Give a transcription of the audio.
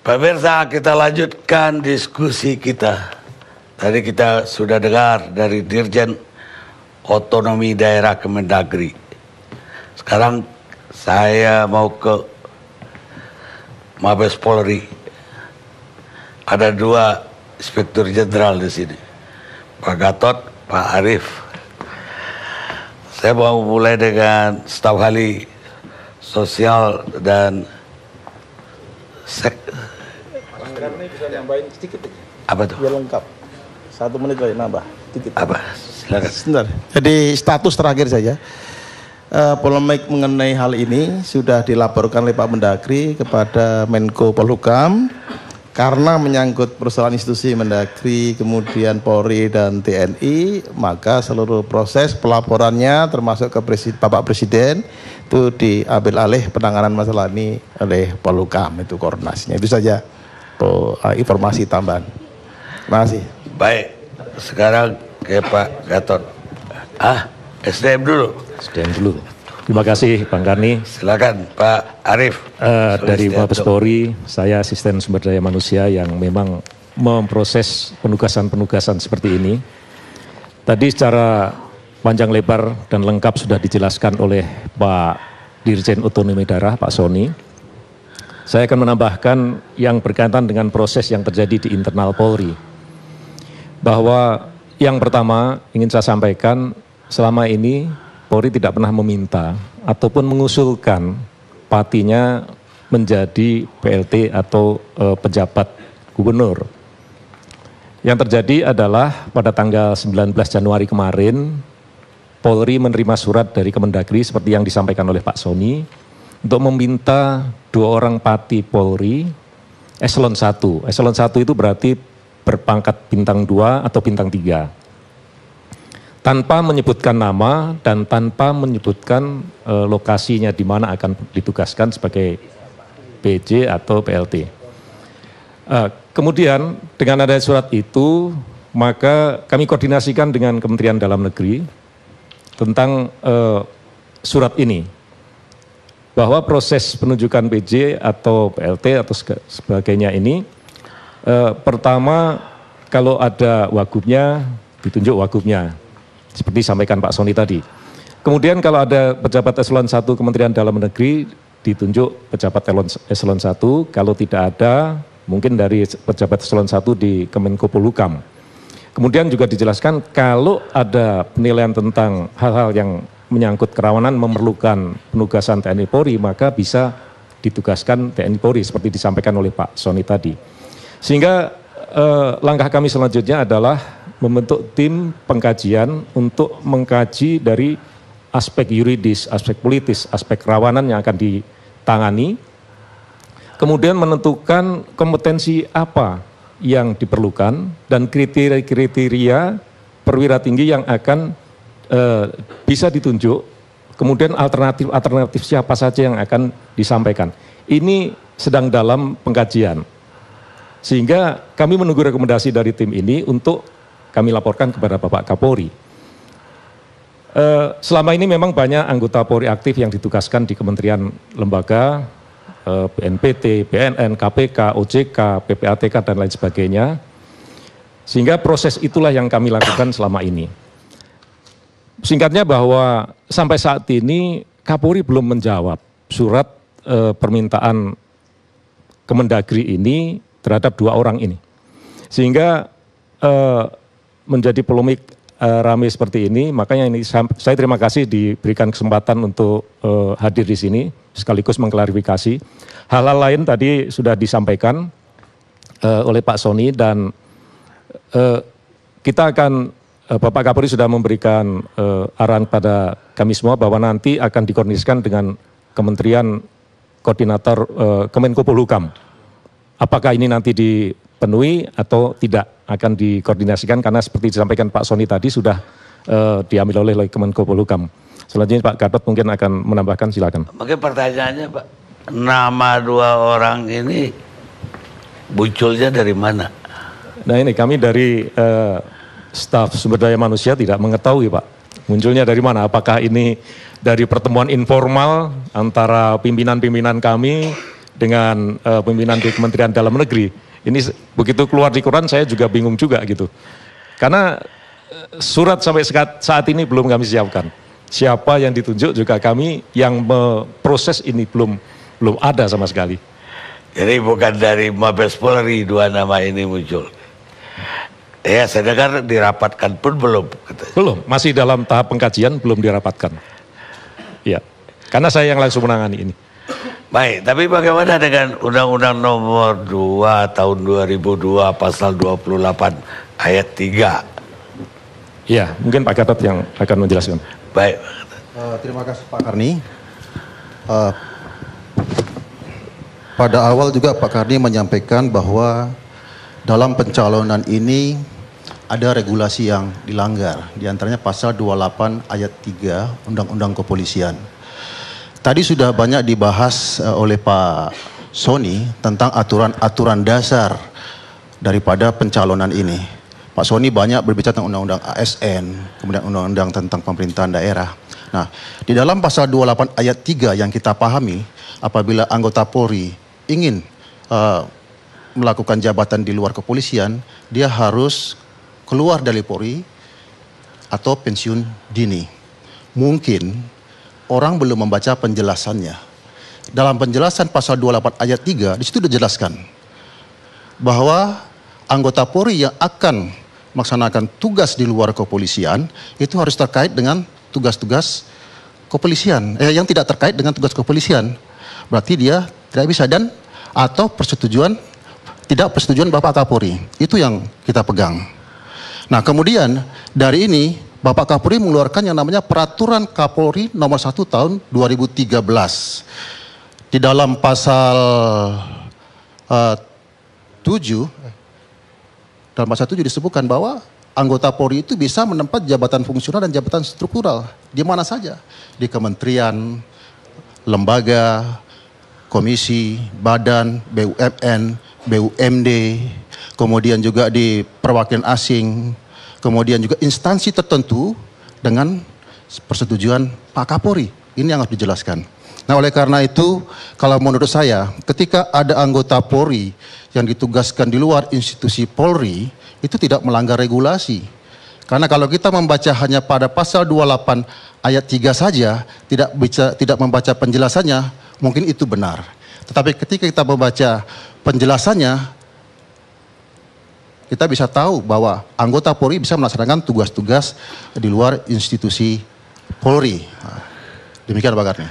Pemirsa, kita lanjutkan diskusi kita. Tadi kita sudah dengar dari Dirjen Otonomi Daerah Kemendagri. Sekarang saya mau ke Mabes Polri. Ada dua Inspektur Jenderal di sini, Pak Gatot, Pak Arief. Saya mau mulai dengan staf ahli sosial dan Karena bisa nambahin sedikit aja. apa tuh? Biar lengkap. 1 menit lagi nambah. Sedikit. Apa? Silakan. Sebentar. Jadi status terakhir saja. Polemik mengenai hal ini sudah dilaporkan oleh Pak Mendagri kepada Menko Polhukam karena menyangkut persoalan institusi Mendagri, kemudian Polri dan TNI, maka seluruh proses pelaporannya termasuk ke Bapak Presiden itu diambil alih penanganan masalah ini oleh Polhukam, itu koordinasinya. Itu saja informasi tambahan. Terima kasih. Baik, sekarang ke Pak Gatot. SDM dulu. SDM dulu. Terima kasih Bang Karni. Silakan Pak Arief. Dari Mabes Polri, saya asisten sumber daya manusia yang memang memproses penugasan-penugasan seperti ini. Tadi secara panjang lebar dan lengkap sudah dijelaskan oleh Pak Dirjen Otonomi Daerah, Pak Sony. Saya akan menambahkan yang berkaitan dengan proses yang terjadi di internal Polri. Bahwa yang pertama ingin saya sampaikan, selama ini Polri tidak pernah meminta ataupun mengusulkan patinya menjadi PLT atau pejabat gubernur. Yang terjadi adalah pada tanggal 19 Januari kemarin, Polri menerima surat dari Kemendagri seperti yang disampaikan oleh Pak Sony untuk meminta 2 orang pati Polri eselon 1. Eselon 1 itu berarti berpangkat bintang 2 atau bintang 3. Tanpa menyebutkan nama dan tanpa menyebutkan lokasinya di mana akan ditugaskan sebagai PJ atau PLT. Kemudian dengan adanya surat itu, maka kami koordinasikan dengan Kementerian Dalam Negeri tentang surat ini. Bahwa proses penunjukan PJ atau PLT atau sebagainya ini, pertama kalau ada wagubnya, ditunjuk wagubnya. Seperti disampaikan Pak Sony tadi. Kemudian kalau ada pejabat eselon 1 Kementerian Dalam Negeri, ditunjuk pejabat eselon 1. Kalau tidak ada, mungkin dari pejabat eselon 1 di Kemenko Polhukam. Kemudian juga dijelaskan kalau ada penilaian tentang hal-hal yang menyangkut kerawanan memerlukan penugasan TNI Polri, maka bisa ditugaskan TNI Polri seperti disampaikan oleh Pak Sony tadi. Sehingga langkah kami selanjutnya adalah membentuk tim pengkajian untuk mengkaji dari aspek yuridis, aspek politis, aspek kerawanan yang akan ditangani, kemudian menentukan kompetensi apa yang diperlukan dan kriteria-kriteria perwira tinggi yang akan bisa ditunjuk, kemudian alternatif siapa saja yang akan disampaikan. Ini sedang dalam pengkajian. Sehingga kami menunggu rekomendasi dari tim ini untuk kami laporkan kepada Bapak Kapolri. Selama ini memang banyak anggota Polri aktif yang ditugaskan di kementerian lembaga, BNPT, BNN, KPK, OJK, PPATK, dan lain sebagainya. Sehingga proses itulah yang kami lakukan selama ini. Singkatnya bahwa sampai saat ini Kapolri belum menjawab surat permintaan Kemendagri ini terhadap 2 orang ini. Sehingga menjadi polemik ramai seperti ini, makanya ini saya terima kasih diberikan kesempatan untuk hadir di sini sekaligus mengklarifikasi. Hal-hal lain tadi sudah disampaikan oleh Pak Sony dan kita akan Bapak Kapolri sudah memberikan arahan pada kami semua bahwa nanti akan dikoordinasikan dengan Kementerian Koordinator Kemenko Polhukam. Apakah ini nanti dipenuhi atau tidak akan dikoordinasikan karena seperti disampaikan Pak Sony tadi sudah diambil oleh Kemenko Polhukam. Selanjutnya Pak Gatot mungkin akan menambahkan, silakan. Oke, pertanyaannya Pak, nama 2 orang ini munculnya dari mana? Nah ini kami dari staf sumber daya manusia tidak mengetahui Pak, munculnya dari mana. Apakah ini dari pertemuan informal antara pimpinan-pimpinan kami dengan pimpinan di Kementerian Dalam Negeri. Ini begitu keluar di koran saya juga bingung juga gitu. Karena surat sampai saat ini belum kami siapkan. Siapa yang ditunjuk juga kami yang memproses ini belum ada sama sekali. Jadi bukan dari Mabes Polri dua nama ini muncul. Ya, saya dengar dirapatkan pun belum. Belum, masih dalam tahap pengkajian, belum dirapatkan. Ya, karena saya yang langsung menangani ini. Baik, tapi bagaimana dengan Undang-Undang Nomor 2 Tahun 2002 Pasal 28 Ayat 3? Ya, mungkin Pak Gatot yang akan menjelaskan. Baik. Terima kasih Pak Karni. Pada awal juga Pak Karni menyampaikan bahwa dalam pencalonan ini ada regulasi yang dilanggar. Di antaranya Pasal 28 Ayat 3 Undang-Undang Kepolisian. Tadi sudah banyak dibahas oleh Pak Sony tentang aturan-aturan dasar daripada pencalonan ini. Pak Sony banyak berbicara tentang Undang-Undang ASN, kemudian Undang-Undang tentang pemerintahan daerah. Nah, di dalam Pasal 28 Ayat 3 yang kita pahami, apabila anggota Polri ingin melakukan jabatan di luar kepolisian, dia harus keluar dari Polri atau pensiun dini. Mungkin orang belum membaca penjelasannya. Dalam penjelasan Pasal 28 Ayat 3, di situ dijelaskan bahwa anggota Polri yang akan melaksanakan tugas di luar kepolisian itu harus terkait dengan tugas-tugas kepolisian, yang tidak terkait dengan tugas kepolisian. Berarti dia tidak bisa dan atau tidak persetujuan Bapak Kapolri. Itu yang kita pegang. Nah, kemudian dari ini Bapak Kapolri mengeluarkan yang namanya Peraturan Kapolri Nomor 1 Tahun 2013. Di dalam pasal 7 disebutkan bahwa anggota Polri itu bisa menempat jabatan fungsional dan jabatan struktural di mana saja, di kementerian, lembaga, komisi, badan, BUMN, BUMD, kemudian juga di perwakilan asing, kemudian juga instansi tertentu dengan persetujuan Pak Kapolri. Ini yang harus dijelaskan. Nah, oleh karena itu, kalau menurut saya, ketika ada anggota Polri yang ditugaskan di luar institusi Polri, itu tidak melanggar regulasi. Karena kalau kita membaca hanya pada pasal 28 ayat 3 saja, tidak membaca penjelasannya, mungkin itu benar. Tetapi ketika kita membaca penjelasannya, kita bisa tahu bahwa anggota Polri bisa melaksanakan tugas-tugas di luar institusi Polri. Demikian Pak Karni.